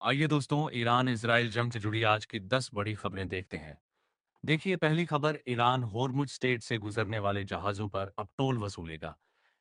आइए दोस्तों, Iran Israel जंग से जुड़ी आज की 10 बड़ी खबरें देखते हैं। देखिए, पहली खबर, ईरान होर्मुज स्टेट से गुजरने वाले जहाजों पर अब टोल वसूलेगा।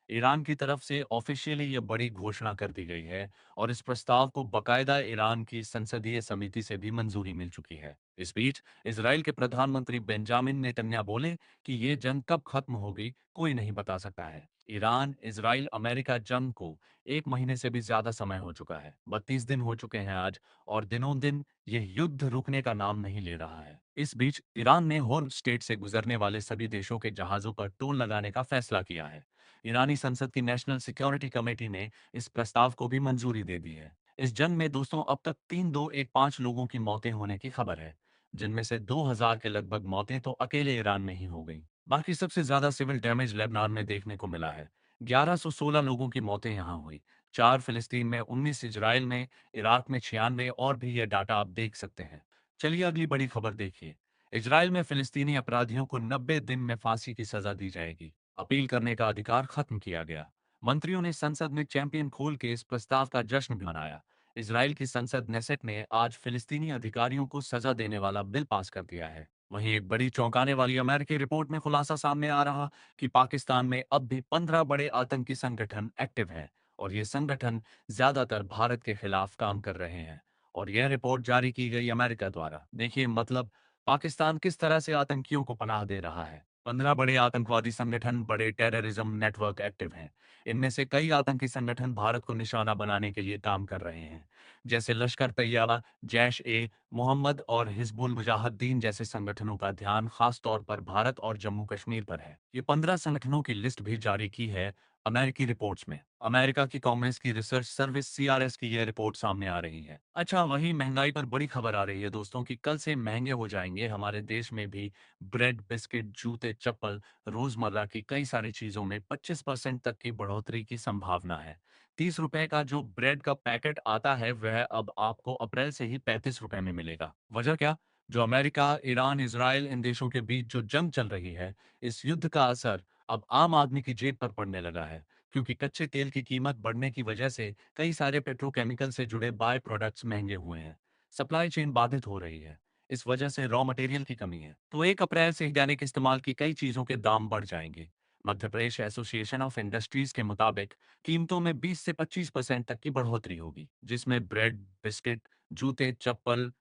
ईरान की तरफ से ऑफिशियली यह बड़ी घोषणा कर दी गई है और इस प्रस्ताव को बकायदा ईरान की संसदीय समिति से भी मंजूरी मिल चुकी है। इस बीच इजराइल के प्रधानमंत्री बेंजामिन नेतन्याहू बोले कि ये जंग कब खत्म होगी कोई नहीं बता सकता है। ईरान इजराइल अमेरिका जंग को 1 महीने से भी ज्यादा समय हो चुका है, 32 दिन हो चुके हैं आज, और दिनों दिन यह युद्ध रुकने का नाम नहीं ले रहा है। इस बीच ईरान ने होर्मुज स्टेट से गुजरने वाले सभी देशों के जहाजों पर टोल लगाने का फैसला किया है। ईरानी संसद की नेशनल सिक्योरिटी कमेटी ने इस प्रस्ताव को भी मंजूरी दे दी है। इस जंग में दोस्तों अब तक 3215 लोगों की मौतें होने की खबर है, जिनमें से 2000 के लगभग मौतें तो अकेले ईरान में ही हो गई। बाकी सबसे ज्यादा सिविल डैमेज लेबनान में देखने को मिला है। 1116 लोगों की मौतें यहां हुई, 4 फिलिस्तीन में, 19 इजराइल में, इराक में 96, और भी यह डाटा आप देख सकते हैं। चलिए अगली बड़ी खबर देखिए। इजराइल में फिलिस्तीनी अपराधियों को 90 दिन में फांसी की सजा दी जाएगी। अपील करने का अधिकार खत्म किया गया। मंत्रियों ने संसद में चैंपियन खोल के इस प्रस्ताव का जश्न भी मनाया। इजराइल की संसद नेसेट ने आज फिलिस्तीनी अधिकारियों को सजा देने वाला बिल पास कर दिया है। वहीं एक बड़ी चौंकाने वाली अमेरिकी रिपोर्ट में खुलासा सामने आ रहा कि पाकिस्तान में अब भी 15 बड़े आतंकी संगठन एक्टिव हैं और ये संगठन ज्यादातर भारत के खिलाफ काम कर रहे हैं। और यह रिपोर्ट जारी की गई अमेरिका द्वारा। देखिए, मतलब पाकिस्तान किस तरह से आतंकियों को पनाह दे रहा है। 15 बड़े आतंकवादी संगठन, बड़े टेररिज्म नेटवर्क एक्टिव हैं। इनमें से कई आतंकी संगठन भारत को निशाना बनाने के लिए काम कर रहे हैं, जैसे लश्कर तैयबा, जैश ए मोहम्मद और हिजबुल मुजाहिदीन जैसे संगठनों का ध्यान खास तौर पर भारत और जम्मू कश्मीर पर है। ये 15 संगठनों की लिस्ट भी जारी की है अमेरिकी रिपोर्ट्स में। अमेरिका की कांग्रेस की रिसर्च सर्विस सीआरएस की यह रिपोर्ट सामने आ रही है। अच्छा, वहीं महंगाई पर बड़ी खबर आ रही है दोस्तों कि कल से महंगे हो जाएंगे हमारे देश में भी ब्रेड, बिस्किट, जूते, चप्पल, रोजमर्रा की कई सारी चीजों में 25% तक की बढ़ोतरी की संभावना है। 30 रुपए का जो ब्रेड का पैकेट आता है वह अब आपको अप्रैल से ही 35 रुपए में मिलेगा। वजह क्या? जो अमेरिका, ईरान, इसराइल, इन देशों के बीच जो जंग चल रही है, इस युद्ध का असर अब आम आदमी की जेब पर पड़ने लगा है, क्योंकि कच्चे तेल की कीमत बढ़ने की वजह से कई सारे पेट्रोकेमिकल से जुड़े बाय प्रोडक्ट्स महंगे हुए हैं। सप्लाई चेन बाधित हो रही है। इस वजह से रॉ मटेरियल की कमी है। तो 1 अप्रैल से दैनिक इस्तेमाल की कई चीजों के दाम बढ़ जाएंगे। Madhya Pradesh association of industries के मुताबिक कीमतों में 20 से 25% तक की बढ़ोतरी होगी, जिसमें ब्रेड, बिस्किट, जूते, चप्पल,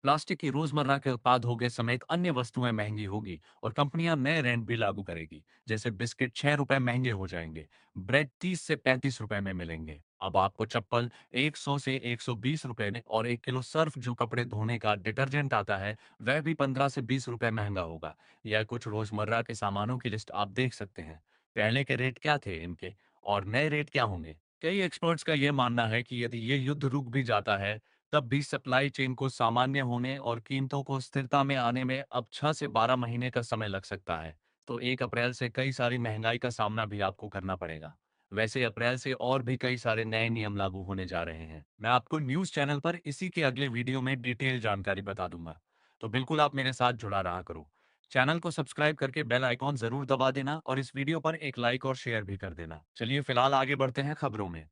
प्लास्टिक की रोजमर्रा के उत्पाद हो गए समेत अन्य वस्तुएं महंगी होगी और कंपनियां नए रेंट भी लागू करेगी। जैसे बिस्किट 6 रुपए महंगे हो जाएंगे, ब्रेड 30 से 35 रुपए में मिलेंगे। अब आपको चप्पल 100 से 120 रुपए में, और 1 किलो सर्फ जो कपड़े धोने का डिटर्जेंट आता है वह भी 15 से 20 रुपए महंगा होगा। यह कुछ रोजमर्रा के सामानों की लिस्ट आप देख सकते हैं। पहले के रेट क्या थे इनके और नए रेट क्या होंगे? कई एक्सपर्ट्स का यह मानना है कि यदि ये युद्ध रुक भी जाता है, तब भी सप्लाई चेन को सामान्य होने और कीमतों को स्थिरता में आने में अब 6 से 12 महीने का समय लग सकता है। तो 1 अप्रैल से कई सारी महंगाई का सामना भी आपको करना पड़ेगा। वैसे अप्रैल से और भी कई सारे नए नियम लागू होने जा रहे हैं। मैं आपको न्यूज़ चैनल पर इसी के अगले वीडियो में डिटेल जानकारी बता दूंगा। तो बिल्कुल आप मेरे साथ जुड़ा रहा करो। चैनल को सब्सक्राइब करके बेल आइकॉन जरूर दबा देना और इस वीडियो पर एक लाइक और शेयर भी कर देना। चलिए फिलहाल आगे बढ़ते हैं खबरों में।